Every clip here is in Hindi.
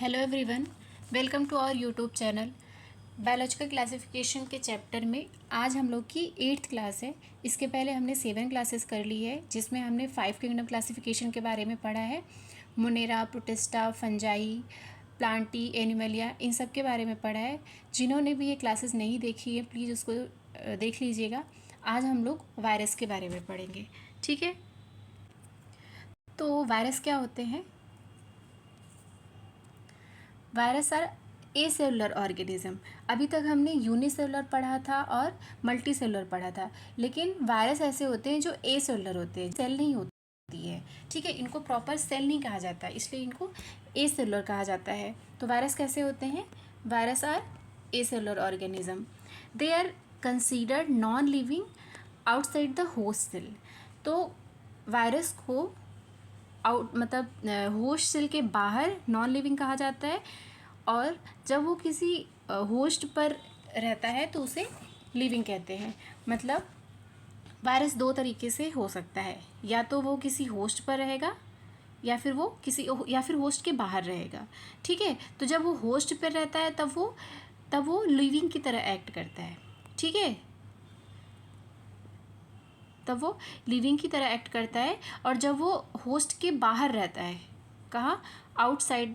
Hello everyone, welcome to our YouTube channel. Biological classification के चैप्टर में आज हम लोग की 8th क्लास है। इसके पहले हमने 7 क्लासेस कर ली है, जिसमें हमने 5 किंगडम क्लासिफिकेशन के बारे में पढ़ा है। Monera, Protista, Fungi, Plantae, Animalia, इन सब के बारे में पढ़ा है। जिन्होंने भी ये क्लासेस नहीं देखी है प्लीज़ उसको देख लीजिएगा। आज हम लोग वायरस के बारे में पढ़ेंगे, ठीक है। तो वायरस क्या होते हैं? Virus are acellular organism. अभी तक हमने यूनिसेलुलर पढ़ा था और मल्टी सेलुलर पढ़ा था, लेकिन वायरस ऐसे होते हैं जो ए सेलुलर होते हैं, सेल नहीं होती है, ठीक है। इनको प्रॉपर सेल नहीं कहा जाता, इसलिए इनको ए सेलुलर कहा जाता है। तो वायरस कैसे होते हैं? Virus are acellular organism. They are considered non living outside the host cell. तो वायरस को होस्ट सेल के बाहर नॉन लिविंग कहा जाता है, और जब वो किसी होस्ट पर रहता है तो उसे लिविंग कहते हैं। मतलब वायरस दो तरीके से हो सकता है, या तो वो किसी होस्ट पर रहेगा या फिर होस्ट के बाहर रहेगा, ठीक है। तो जब वो होस्ट पर रहता है तब वो लिविंग की तरह एक्ट करता है, ठीक है। तब वो लिविंग की तरह एक्ट करता है। और जब वो होस्ट के बाहर रहता है, कहाँ? Outside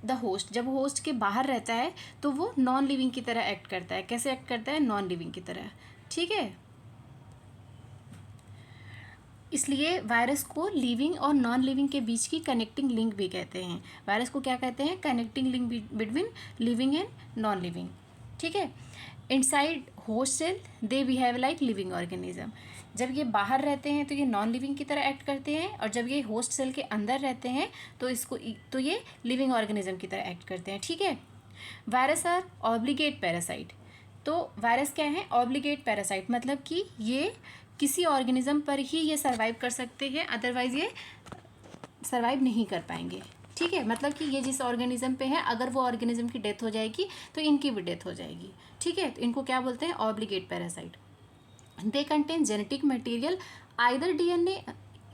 the host. जब होस्ट के बाहर रहता है तो वो नॉन लिविंग की तरह एक्ट करता है। कैसे एक्ट करता है? नॉन लिविंग की तरह, ठीक है। इसलिए वायरस को लिविंग और नॉन लिविंग के बीच की कनेक्टिंग लिंक भी कहते हैं। वायरस को क्या कहते हैं? Connecting link between living and non living, ठीक है। Inside host cell they behave like living organism. जब ये बाहर रहते हैं तो ये नॉन लिविंग की तरह एक्ट करते हैं, और जब ये होस्ट सेल के अंदर रहते हैं तो ये लिविंग ऑर्गेनिज्म की तरह एक्ट करते हैं, ठीक है। Virus are obligate parasite. तो वायरस क्या है? ऑब्लिगेट पैरासाइट, मतलब कि ये किसी ऑर्गेनिज्म पर ही ये सर्वाइव कर सकते हैं, अदरवाइज ये सर्वाइव नहीं कर पाएंगे, ठीक है। मतलब कि ये जिस ऑर्गेनिज्म पे है, अगर वो ऑर्गेनिज्म की डेथ हो जाएगी तो इनकी भी डेथ हो जाएगी, ठीक है। तो इनको क्या बोलते हैं? Obligate parasite. They contain genetic material either DNA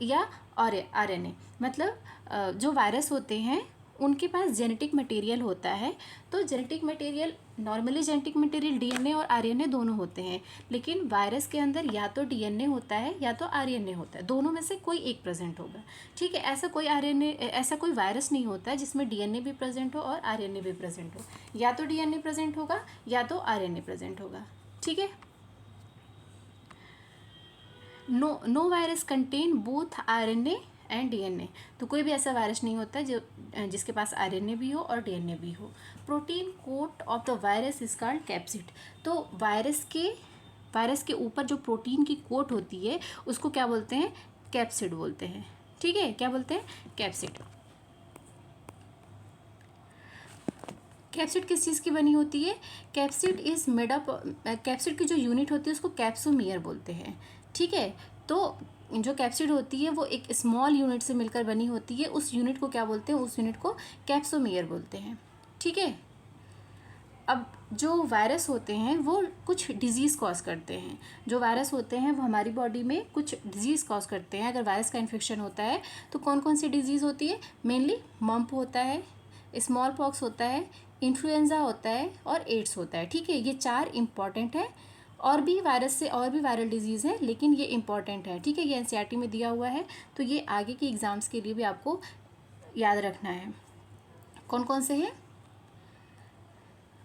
या आरएनए। मतलब जो वायरस होते हैं उनके पास जेनेटिक मटेरियल होता है। तो genetic material, normally genetic material DNA और आरएनए दोनों होते हैं, लेकिन वायरस के अंदर या तो डीएनए होता है या तो आरएनए होता है, दोनों में से कोई एक प्रेजेंट होगा, ठीक है। ऐसा कोई वायरस नहीं होता है जिसमें डीएनए भी प्रेजेंट हो और आरएनए भी प्रेजेंट हो। या तो डीएनए प्रेजेंट होगा या तो आरएनए प्रेजेंट होगा, ठीक है। No virus contain both RNA and DNA. तो कोई भी ऐसा वायरस नहीं होता जिसके पास आरएनए भी हो और डीएनए भी हो। Protein coat of the virus is called capsid. तो वायरस के ऊपर जो प्रोटीन की कोट होती है उसको क्या बोलते हैं? कैप्सिड बोलते हैं, ठीक है। क्या बोलते हैं? कैप्सिड। कैप्सिड किस चीज़ की बनी होती है? Capsid is made up, capsid की जो यूनिट होती है उसको कैप्सोमियर बोलते हैं, ठीक है। तो जो कैप्सिड होती है वो एक स्मॉल यूनिट से मिलकर बनी होती है। उस यूनिट को क्या बोलते हैं? उस यूनिट को कैप्सोमियर बोलते हैं, ठीक है। अब जो वायरस होते हैं वो कुछ डिजीज़ कॉज करते हैं। जो वायरस होते हैं वो हमारी बॉडी में कुछ डिजीज़ कॉज करते हैं। अगर वायरस का इन्फेक्शन होता है तो कौन कौन सी डिजीज़ होती है? मेनली मम्प होता है, स्मॉल पॉक्स होता है, इन्फ्लुएंजा होता है और एड्स होता है, ठीक है। ये 4 इंपॉर्टेंट है। और भी वायरल डिजीज़ है, लेकिन ये इंपॉर्टेंट है, ठीक है। ये एनसीईआरटी में दिया हुआ है, तो ये आगे के एग्ज़ाम्स के लिए भी आपको याद रखना है। कौन कौन से हैं?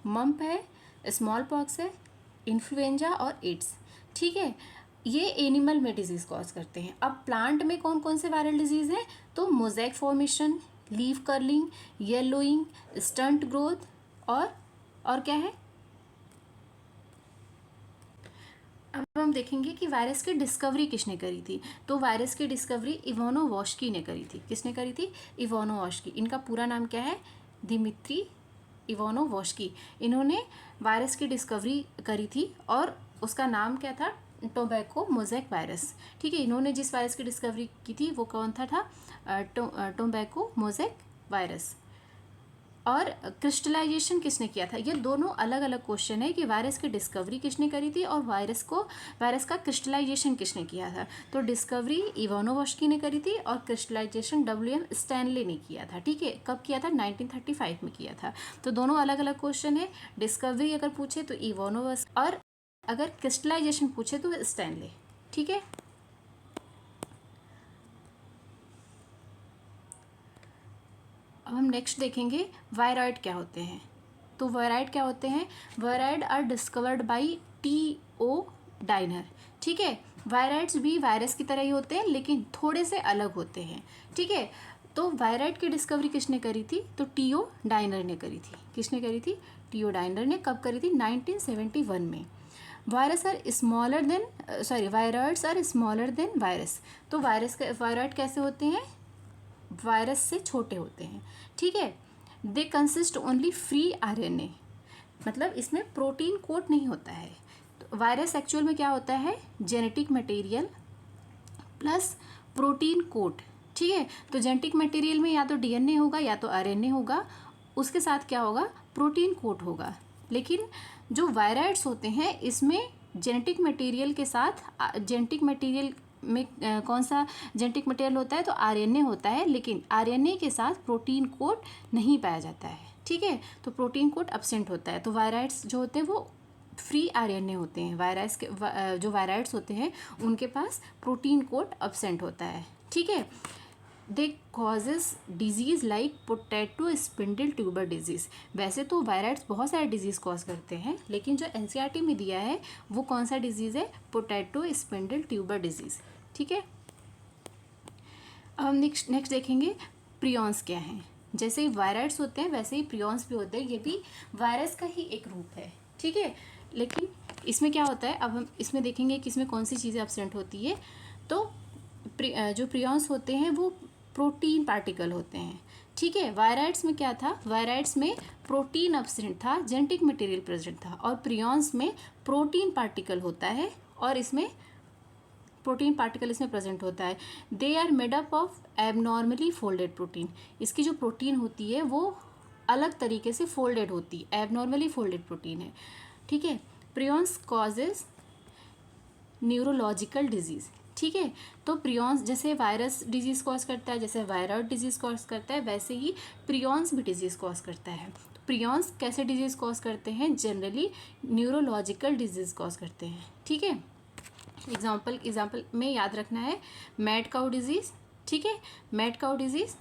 मम्प है, स्मॉल पॉक्स है, इन्फ्लुएंजा और एड्स, ठीक है। ये एनिमल में डिजीज़ कॉज करते हैं। अब प्लांट में कौन कौन से वायरल डिजीज़ हैं? तो mosaic formation, leaf curling, yellowing, stunt growth और क्या है? अब हम देखेंगे कि वायरस की डिस्कवरी किसने करी थी। तो वायरस की डिस्कवरी इवानोवस्की ने करी थी। किसने करी थी? इवानोवस्की। इनका पूरा नाम क्या है? Dmitri Ivanovsky. इन्होंने वायरस की डिस्कवरी करी थी और उसका नाम क्या था? टोबैको मोज़ेक वायरस, ठीक है। इन्होंने जिस वायरस की डिस्कवरी की थी वो कौन था? Tobacco mosaic virus. और क्रिस्टलाइजेशन किसने किया था। ये दोनों अलग अलग क्वेश्चन है कि वायरस की डिस्कवरी किसने करी थी और वायरस का क्रिस्टलाइजेशन किसने किया था। तो डिस्कवरी इवानोवस्की ने करी थी और क्रिस्टलाइजेशन WM स्टैनले ने किया था। ठीक है, कब किया था, 1935 में किया था। तो दोनों अलग अलग क्वेश्चन है। डिस्कवरी अगर पूछे तो इवानोवस्की और अगर क्रिस्टलाइजेशन पूछे तो स्टैनले। ठीक है, अब हम नेक्स्ट देखेंगे वायरॉइड क्या होते हैं। तो वायरॉइड क्या होते हैं, viroid are discovered by T.O. Diener. ठीक है, वायरॉइड्स भी वायरस की तरह ही होते हैं लेकिन थोड़े से अलग होते हैं। ठीक है, तो वायरॉइड की डिस्कवरी किसने करी थी, तो T.O. डाइनर ने करी थी। किसने करी थी, T.O. डाइनर ने। कब करी थी, 1971 में। Virus are smaller than viroids are smaller than virus. तो वायरॉइड कैसे होते हैं, वायरस से छोटे होते हैं। ठीक है, they consist only free RNA, मतलब इसमें प्रोटीन कोट नहीं होता है। तो वायरस एक्चुअल में क्या होता है, genetic material plus protein coat. ठीक है, तो जेनेटिक मटेरियल में या तो DNA होगा या तो RNA होगा, उसके साथ क्या होगा, प्रोटीन कोट होगा। लेकिन जो वायरॉइड्स होते हैं इसमें जेनेटिक मटेरियल के साथ जेनेटिक मटेरियल में कौन सा जेनेटिक मटेरियल होता है, तो RNA होता है, लेकिन RNA के साथ प्रोटीन कोड नहीं पाया जाता है। ठीक है, तो प्रोटीन कोड एब्सेंट होता है। तो वायरॉइड्स जो होते हैं वो फ्री RNA होते हैं। जो वायरॉइड्स होते हैं उनके पास प्रोटीन कोड एब्सेंट होता है। ठीक है, they causes disease like potato spindle tuber disease. वैसे तो वायरॉइड्स बहुत सारे डिजीज़ कॉज करते हैं, लेकिन जो NCERT में दिया है वो कौन सा डिजीज़ है, पोटैटो स्पिंडल ट्यूबर डिजीज़। ठीक है, अब हम नेक्स्ट देखेंगे प्रियॉन्स क्या हैं। जैसे ही वायरॉइड्स होते हैं वैसे ही प्रियॉन्स भी होते हैं, ये भी वायरस का ही एक रूप है। ठीक है, लेकिन इसमें क्या होता है, अब हम इसमें देखेंगे कि इसमें कौन सी चीज़ें एब्सेंट होती है। तो जो प्रियॉन्स होते हैं वो प्रोटीन पार्टिकल होते हैं। ठीक है, वायरॉइड्स में क्या था, वायरॉइड्स में प्रोटीन एब्सेंट था, जेनेटिक मटेरियल प्रेजेंट था, और प्रियॉन्स में प्रोटीन पार्टिकल होता है और इसमें प्रोटीन पार्टिकल इसमें प्रेजेंट होता है। They are made up of abnormally folded protein. इसकी जो प्रोटीन होती है वो अलग तरीके से फोल्डेड होती है, एबनॉर्मली फोल्डेड प्रोटीन है। ठीक है, प्रियॉन्स कॉजेज न्यूरोलॉजिकल डिजीज़। ठीक है, तो प्रियॉन्स जैसे वायरस डिजीज़ कॉज करता है, जैसे वायरॉइड डिजीज़ कॉज करता है, वैसे ही प्रियॉन्स भी डिजीज़ कॉज करता है। तो प्रियॉन्स कैसे डिजीज़ कॉज करते हैं, जनरली न्यूरोलॉजिकल डिजीज़ कॉज करते हैं। ठीक है, एग्जाम्पल में याद रखना है, मैड काउ डिजीज़। ठीक है, मैड काउ डिजीज़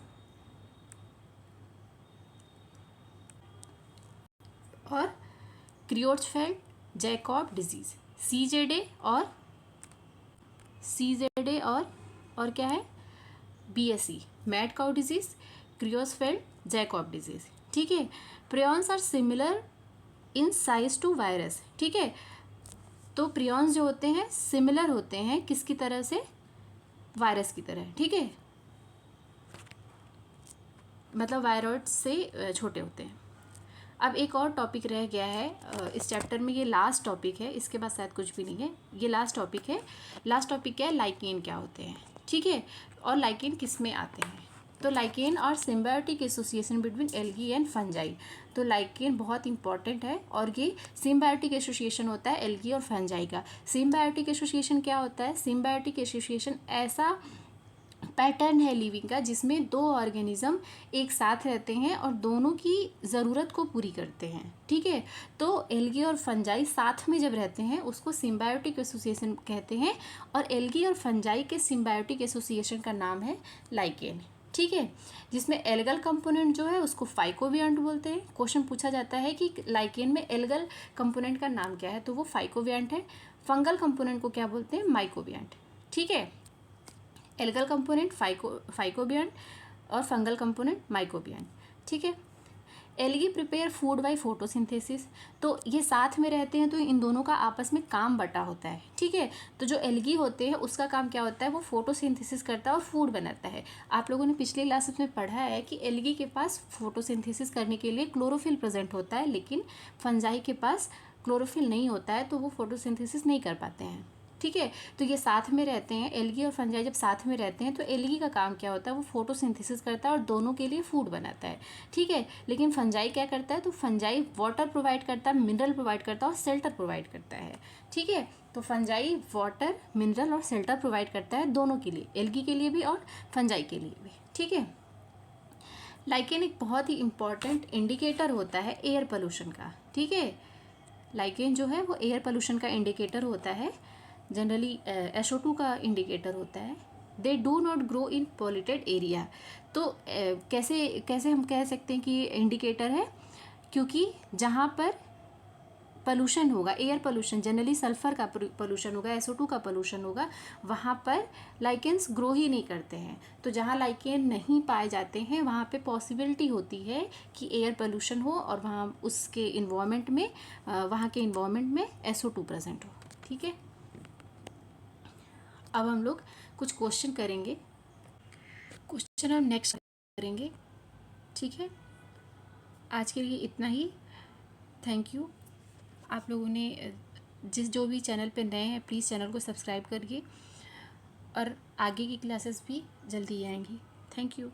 और क्रियोर्चफेल्ड जैकॉब डिजीज़। CZA और क्या है, BSE, mad cow disease, Creutzfeldt Jakob disease. ठीक है, prions are similar in size to virus. ठीक है, तो प्रियॉन्स जो होते हैं सिमिलर होते हैं किसकी तरह से, वायरस की तरह। ठीक है, मतलब वायरॉइड से छोटे होते हैं। अब एक और टॉपिक रह गया है इस चैप्टर में, ये लास्ट टॉपिक है, इसके बाद शायद कुछ भी नहीं है, ये लास्ट टॉपिक है। लास्ट टॉपिक क्या है, लाइकेन क्या होते हैं। ठीक है, और लाइकेन किस में आते हैं, तो लाइकेन और symbiotic association between algae and fungi. तो लाइकेन बहुत इंपॉर्टेंट है और ये सिम्बायोटिक एसोसिएशन होता है एल्गी और फंजाई का। सिम्बायोटिक एसोसिएशन क्या होता है, सिम्बायोटिक एसोसिएशन ऐसा पैटर्न है लिविंग का जिसमें दो ऑर्गेनिज्म एक साथ रहते हैं और दोनों की ज़रूरत को पूरी करते हैं। ठीक है, तो एल्गी और फंजाई साथ में जब रहते हैं उसको सिम्बायोटिक एसोसिएशन कहते हैं, और एल्गी और फंजाई के सिम्बायोटिक एसोसिएशन का नाम है लाइकेन। ठीक है, जिसमें एल्गल कंपोनेंट जो है उसको फाइकोबियंट बोलते हैं। क्वेश्चन पूछा जाता है कि लाइकेन में एल्गल कंपोनेंट का नाम क्या है, तो वो फाइकोबियंट है। फंगल कंपोनेंट को क्या बोलते हैं, माइकोबियंट। ठीक है, एल्गल कंपोनेंट फाइकोबियंट और फंगल कंपोनेंट माइकोबियंट। ठीक है, algae prepare food by photosynthesis. तो ये साथ में रहते हैं तो इन दोनों का आपस में काम बटा होता है। ठीक है, तो जो एल्गी होते हैं उसका काम क्या होता है, वो फोटोसिंथेसिस करता है और फूड बनाता है। आप लोगों ने पिछले क्लासेस में पढ़ा है कि एल्गी के पास फोटोसिंथेसिस करने के लिए क्लोरोफिल प्रेजेंट होता है, लेकिन फंजाई के पास क्लोरोफिल नहीं होता है, तो वो फोटोसिंथेसिस नहीं कर पाते हैं। ठीक है। तो ये साथ में रहते हैं, एल्गी और फंजाई जब साथ में रहते हैं तो एल्गी का काम क्या होता है, वो फोटोसिंथेसिस करता है और दोनों के लिए फूड बनाता है, ठीक है। लेकिन फंजाई क्या करता है, तो फंजाई वाटर प्रोवाइड करता है, मिनरल प्रोवाइड करता है और शेल्टर प्रोवाइड करता है, ठीक है। तो फंजाई वाटर, मिनरल और शेल्टर प्रोवाइड करता है दोनों के लिए, एल्गी के लिए भी और फंजाई के लिए भी, ठीक है। लाइकेन एक बहुत ही इंपॉर्टेंट इंडिकेटर होता है एयर पोल्यूशन का, ठीक है। लाइकेन जो है वो एयर पोल्यूशन का इंडिकेटर होता है, जनरली SO2 का इंडिकेटर होता है। They do not grow in polluted area. तो कैसे कैसे हम कह सकते हैं कि ये इंडिकेटर है, क्योंकि जहाँ पर पोल्यूशन होगा, एयर पोल्यूशन, जनरली सल्फर का पोल्यूशन होगा, SO2 का पोल्यूशन होगा, वहाँ पर लाइकेन्स ग्रो ही नहीं करते हैं। तो जहाँ लाइकेन नहीं पाए जाते हैं वहाँ पे पॉसिबिलिटी होती है कि एयर पोल्यूशन हो और वहाँ उसके इन्वायरमेंट में, वहाँ के इन्वायरमेंट में SO2 प्रेजेंट हो, ठीक है। अब हम लोग कुछ क्वेश्चन करेंगे, क्वेश्चन हम नेक्स्ट करेंगे, ठीक है। आज के लिए इतना ही, थैंक यू। आप लोगों ने जो भी चैनल पे नए हैं प्लीज़ चैनल को सब्सक्राइब करिए और आगे की क्लासेस भी जल्दी आएंगी। Thank you.